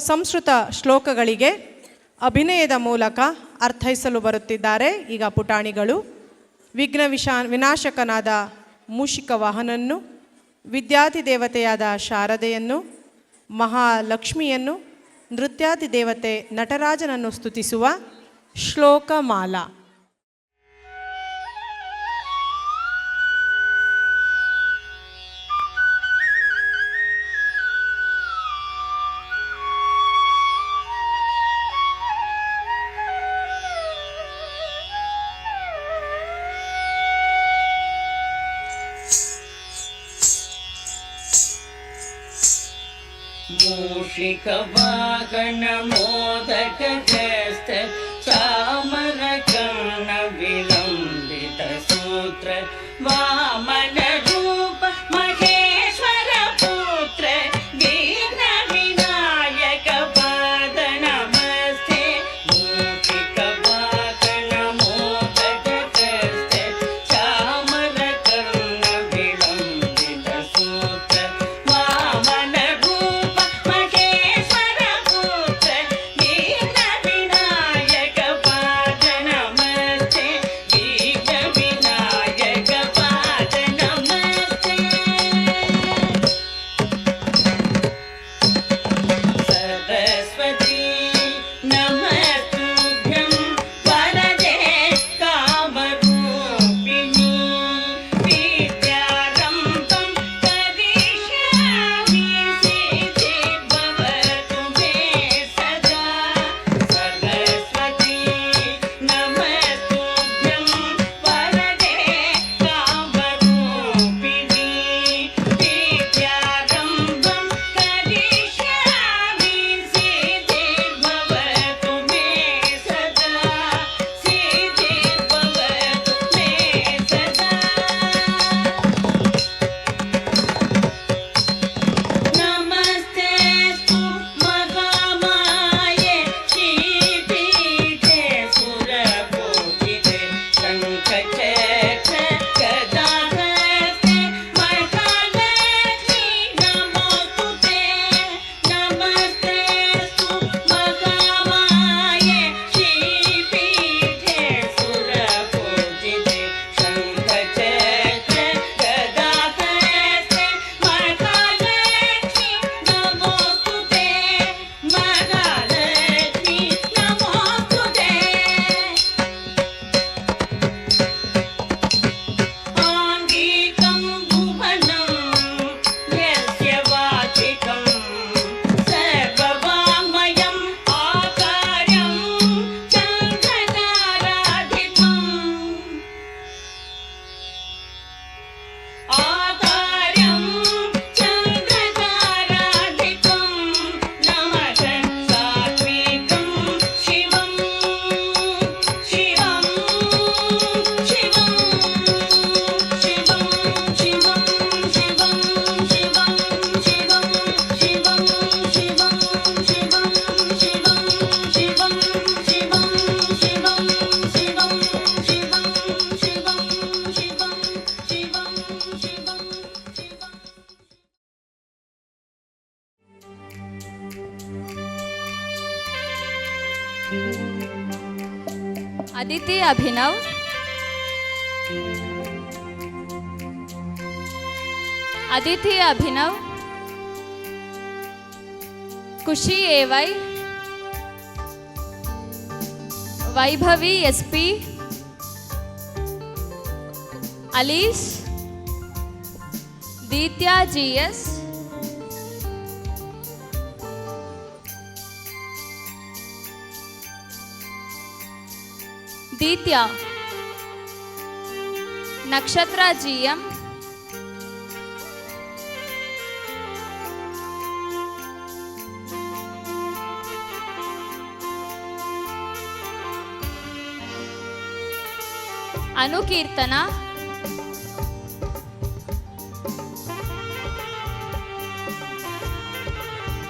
ಸಂಸ್ಕೃತ ಶ್ಲೋಕಗಳಿಗೆ ಅಭಿನಯದ ಮೂಲಕ ಅರ್ಥೈಸಲು ಬರುತ್ತಿದ್ದಾರೆ ಈಗ ಪುಟಾಣಿಗಳು. ವಿನಾಶಕನಾದ ಮೂಷಿಕ ವಾಹನನ್ನು, ವಿದ್ಯಾತಿ ದೇವತೆಯಾದ ಶಾರದೆಯನ್ನು, ಮಹಾಲಕ್ಷ್ಮಿಯನ್ನು, ನೃತ್ಯಾತಿ ದೇವತೆ ನಟರಾಜನನ್ನು ಸ್ತುತಿಸುವ ಶ್ಲೋಕಮಾಲಾ. मूषिकवाहन मोदक हस्त चामर कर्ण विलंबित सूत्र वामन रूप महेश्वर पुत्र दीन विनायक पाद नमस्ते. मूषिकवाहन मोदक हस्त चामर कर्ण विलंबित सूत्र वामन अदिति अभिनव, Aditi Abhinav, Khushi AV, Vaibhavi SP, Alice, Ditya GS, Ditya, Nakshatra GM, Anukeertana,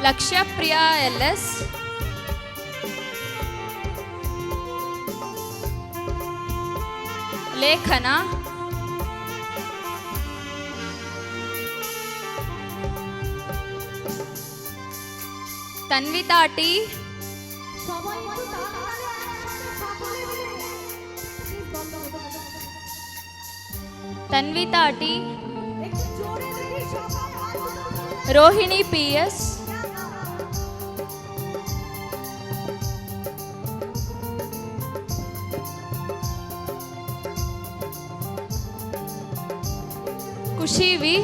Lakshyapriya LS, Lekhana, Tanvitha T, Tanvitha T, Rohini P S, Khushi V,